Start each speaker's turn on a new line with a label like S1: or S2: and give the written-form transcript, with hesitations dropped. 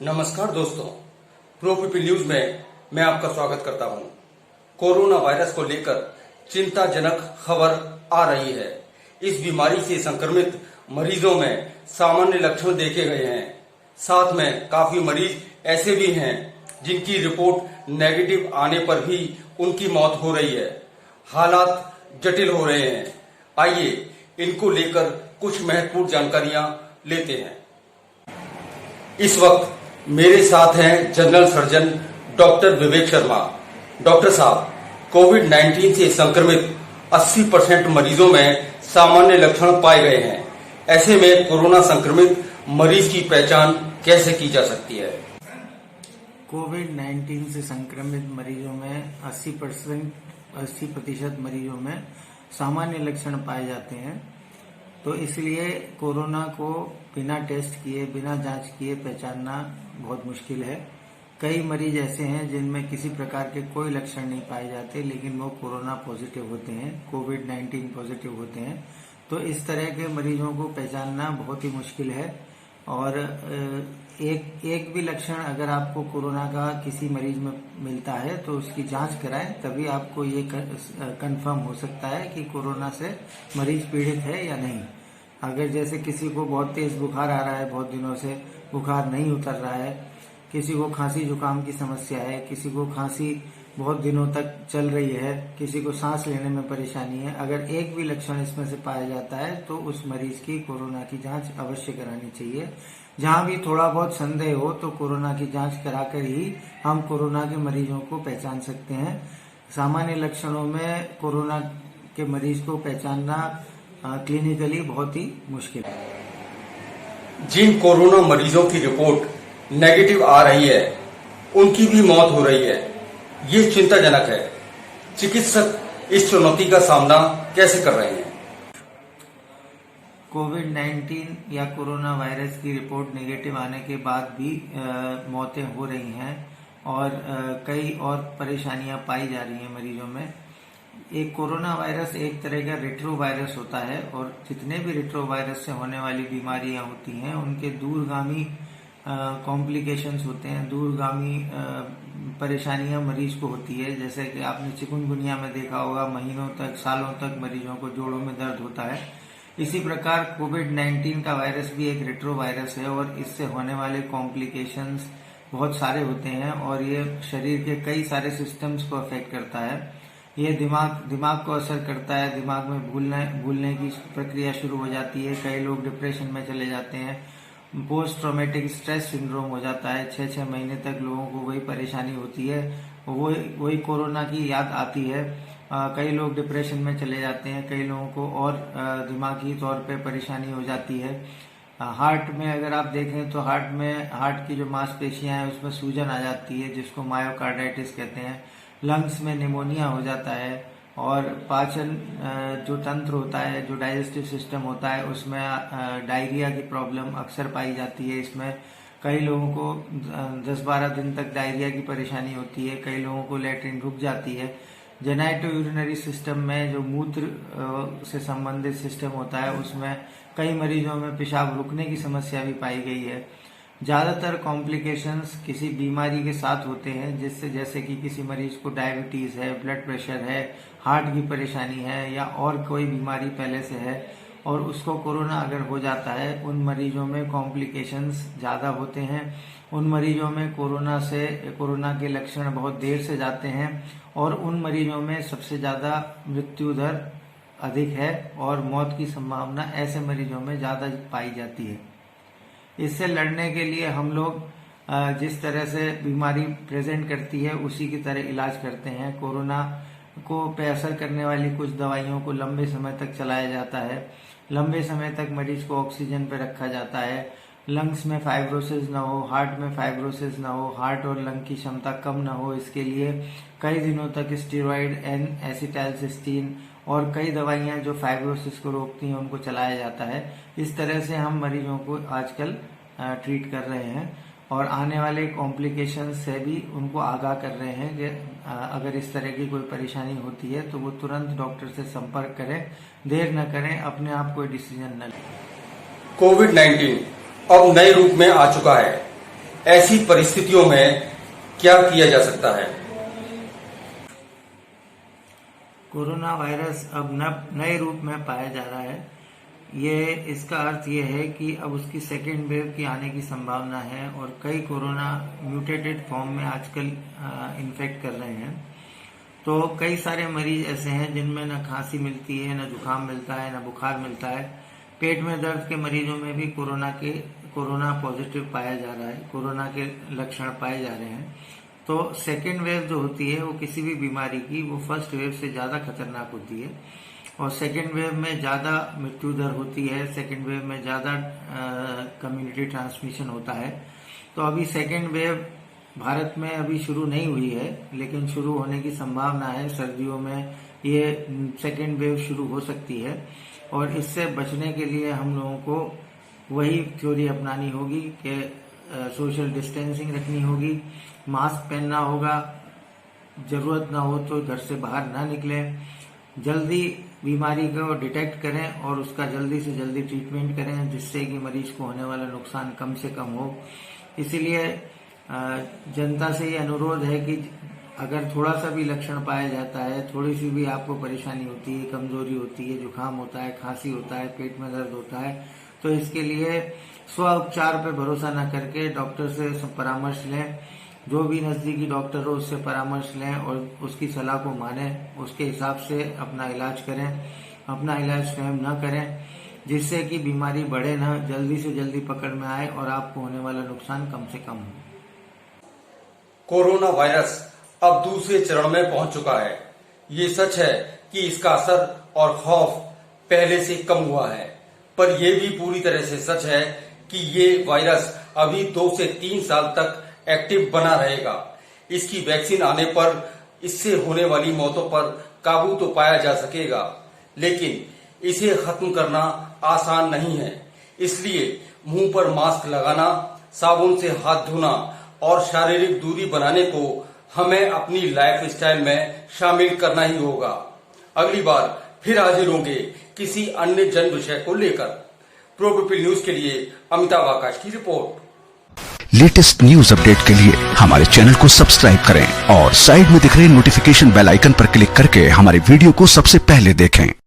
S1: नमस्कार दोस्तों, pro people news में मैं आपका स्वागत करता हूं। कोरोना वायरस को लेकर चिंताजनक खबर आ रही है। इस बीमारी से संक्रमित मरीजों में सामान्य लक्षण देखे गए हैं। साथ में काफी मरीज ऐसे भी हैं जिनकी रिपोर्ट नेगेटिव आने पर भी उनकी मौत हो रही है। हालात जटिल हो रहे हैं। आइए इनको लेकर कुछ महत्वपूर्ण जानकारियां लेते हैं। इस वक्त मेरे साथ हैं general surgeon doctor Vivek Sharma. Doctor साहब, कोविड-19 से संक्रमित 80% मरीजों में सामान्य लक्षण पाए गए हैं। ऐसे में कोरोना संक्रमित मरीज की पहचान कैसे की जा सकती है?
S2: कोविड-19 से संक्रमित मरीजों में 80% मरीजों में सामान्य लक्षण पाए जाते हैं। तो इसलिए कोरोना को बिना टेस्ट किए, बिना जांच किए पहचानना बहुत मुश्किल है। कई मरीज ऐसे हैं जिनमें किसी प्रकार के कोई लक्षण नहीं पाए जाते, लेकिन वो कोरोना पॉजिटिव होते हैं, कोविड-19 पॉजिटिव होते हैं। तो इस तरह के मरीजों को पहचानना बहुत ही मुश्किल है। और एक भी लक्षण अगर आपको कोरोना का किसी मरीज में मिलता है तो उसकी जांच कराएं, तभी आपको ये कंफर्म हो सकता है कि कोरोना से मरीज पीड़ित है या नहीं। अगर जैसे किसी को बहुत तेज बुखार आ रहा है, बहुत दिनों से बुखार नहीं उतर रहा है, किसी को खांसी जुकाम की समस्या है, किसी को खांसी बहुत दिनों तक चल रही है, किसी को सांस लेने में परेशानी है, अगर एक भी लक्षण इसमें से पाया जाता है तो उस मरीज की कोरोना की जांच अवश्य करानी चाहिए। जहां भी थोड़ा बहुत संदेह हो तो कोरोना की जांच कराकर ही हम कोरोना के मरीजों को पहचान सकते हैं। सामान्य लक्षणों में कोरोना के मरीज को पहचानना क्लिनिकली बहुत ही मुश्किल है।
S1: जिन कोरोना मरीजों की रिपोर्ट नेगेटिव आ रही है, उनकी भी मौत हो रही है। ये चिंताजनक है। चिकित्सक इस चुनौती का सामना कैसे कर रहे हैं?
S2: कोविड-19 या कोरोना वायरस की रिपोर्ट नेगेटिव आने के बाद भी मौतें हो रही हैं और कई और परेशानियां पाई जा रही हैं मरीजों में। एक कोरोना वायरस एक तरह का रेट्रो वायरस होता है और जितने भी रेट्रो वायरस से होने वाली बीमारियां होती हैं उनके दूरगामी कॉम्प्लिकेशंस होते हैं, दूरगामी परेशानियां मरीज को होती है। जैसे कि आपने चिकुनगुनिया में देखा होगा, महीनों तक, सालों तक मरीजों को जोड़ों में दर्द होता है। इसी प्रकार कोविड-19 का वायरस भी एक रेट्रो वायरस है और इससे होने वाले कॉम्प्लिकेशंस बहुत सारे होते हैं और ये शरीर के कई सारे सिस्टम्स को अफेक्ट करता है। ये दिमाग को असर करता है, दिमाग में भूलने की प्रक्रिया शुरू हो जाती है। कई लोग डिप्रेशन में चले जाते हैं, पोस्ट ट्रॉमेटिक स्ट्रेस सिंड्रोम हो जाता है। 6-6 महीने तक लोगों को वही परेशानी होती है, वही कोरोना की याद आती है। कई लोग डिप्रेशन में चले जाते हैं, कई लोगों को और दिमागी तौर पे परेशानी हो जाती है। हार्ट में अगर आप देखें तो हार्ट की जो मांसपेशियां हैं उसमें सूजन आ जाती है, जिसको मायोकार्डाइटिस कहते हैं। लंग्स में निमोनिया हो जाता है और पाचन जो तंत्र होता है, जो डाइजेस्टिव सिस्टम होता है, उसमें डायरिया की प्रॉब्लम अक्सर पाई जाती है। इसमें कई लोगों को 10-12 दिन तक डायरिया की परेशानी होती है, कई लोगों को लैट्रिन रुक जाती है। जेनाइटो यूरिनरी सिस्टम में जो मूत्र से संबंधित सिस्टम होता है उसमें कई मरीजों में पेशाब रुकने की समस्या भी पाई गई है। ज्यादातर कॉम्प्लिकेशंस किसी बीमारी के साथ होते हैं, जिससे जैसे कि किसी मरीज को डायबिटीज है, ब्लड प्रेशर है, हार्ट की परेशानी है या और कोई बीमारी पहले से है और उसको कोरोना अगर हो जाता है, उन मरीजों में कॉम्प्लिकेशंस ज्यादा होते हैं। उन मरीजों में कोरोना के लक्षण बहुत देर से जाते हैं और उन मरीजों में सबसे ज्यादा मृत्यु दर अधिक है और मौत की संभावना ऐसे मरीजों में ज्यादा पाई जाती है। इससे लड़ने के लिए हम लोग जिस तरह से बीमारी प्रेजेंट करती है उसी की तरह इलाज करते हैं। कोरोना को पे असर करने वाली कुछ दवाइयों को लंबे समय तक चलाया जाता है, लंबे समय तक मरीज को ऑक्सीजन पर रखा जाता है। लंग्स में फाइब्रोसिस ना हो, हार्ट में फाइब्रोसिस ना हो, हार्ट और लंग की क्षमता कम ना हो, इसके लिए कई दिनों तक स्टेरॉइड, एसिटाइलसिस्टीन और कई दवाइयां जो फाइब्रोसिस को रोकती हैं उनको चलाया जाता है। इस तरह से हम मरीजों को आजकल ट्रीट कर रहे हैं और आने वाले कॉम्प्लिकेशन से भी उनको आगाह कर रहे हैं कि अगर इस तरह की कोई परेशानी होती है तो वो तुरंत डॉक्टर से संपर्क करें, देर न करें, अपने आप कोई डिसीजन न लें।
S1: कोविड-19 अब नए रूप में आ चुका है। ऐसी परिस्थितियों में क्या किया जा सकता है?
S2: कोरोना वायरस अब नए रूप में पाया जा रहा है। ये इसका अर्थ ये है कि अब उसकी सेकेंड वेव की आने की संभावना है और कई कोरोना म्यूटेटेड फॉर्म में आजकल इन्फेक्ट कर रहे हैं। तो कई सारे मरीज ऐसे हैं जिनमें न खांसी मिलती है, न जुकाम मिलता है, न बुखार मिलता है। पेट में दर्द के मरीजों में भी कोरोना पॉजिटिव पाया जा रहा है, कोरोना के लक्षण पाए जा रहे हैं। तो सेकेंड वेव जो होती है वो किसी भी बीमारी की वो फर्स्ट वेव से ज़्यादा खतरनाक होती है और सेकेंड वेव में ज़्यादा मृत्यु दर होती है, सेकेंड वेव में ज़्यादा कम्युनिटी ट्रांसमिशन होता है। तो अभी सेकेंड वेव भारत में अभी शुरू नहीं हुई है, लेकिन शुरू होने की संभावना है। सर्दियों में ये सेकेंड वेव शुरू हो सकती है और इससे बचने के लिए हम लोगों को वही थ्योरी अपनानी होगी कि सोशल डिस्टेंसिंग रखनी होगी, मास्क पहनना होगा, जरूरत ना हो तो घर से बाहर ना निकलें, जल्दी बीमारी को डिटेक्ट करें और उसका जल्दी से जल्दी ट्रीटमेंट करें जिससे कि मरीज को होने वाला नुकसान कम से कम हो। इसीलिए जनता से ये अनुरोध है कि अगर थोड़ा सा भी लक्षण पाया जाता है, थोड़ी सी भी आपको परेशानी होती है, कमजोरी होती है, जुकाम होता है, खांसी होता है, पेट में दर्द होता है, तो इसके लिए स्व उपचार पर भरोसा न करके डॉक्टर से परामर्श लें। जो भी नजदीकी डॉक्टर हो उससे परामर्श लें और उसकी सलाह को मानें, उसके हिसाब से अपना इलाज करें। अपना इलाज स्वयं न करें जिससे कि बीमारी बढ़े ना, जल्दी से जल्दी पकड़ में आए और आपको होने वाला नुकसान कम से कम हो।
S1: कोरोना वायरस अब दूसरे चरण में पहुंच चुका है। ये सच है कि इसका असर और खौफ पहले से कम हुआ है, पर यह भी पूरी तरह से सच है कि ये वायरस अभी 2 से 3 साल तक एक्टिव बना रहेगा। इसकी वैक्सीन आने पर इससे होने वाली मौतों पर काबू तो पाया जा सकेगा, लेकिन इसे खत्म करना आसान नहीं है। इसलिए मुंह पर मास्क लगाना, साबुन से हाथ धोना और शारीरिक दूरी बनाने को हमें अपनी लाइफ स्टाइल में शामिल करना ही होगा। अगली बार फिर हाजिर होंगे किसी अन्य जन विषय को लेकर। प्रो पीपल न्यूज के लिए अमिताभ आकाश की रिपोर्ट।
S3: लेटेस्ट न्यूज अपडेट के लिए हमारे चैनल को सब्सक्राइब करें और साइड में दिख रहे नोटिफिकेशन बेल आइकन पर क्लिक करके हमारे वीडियो को सबसे पहले देखें।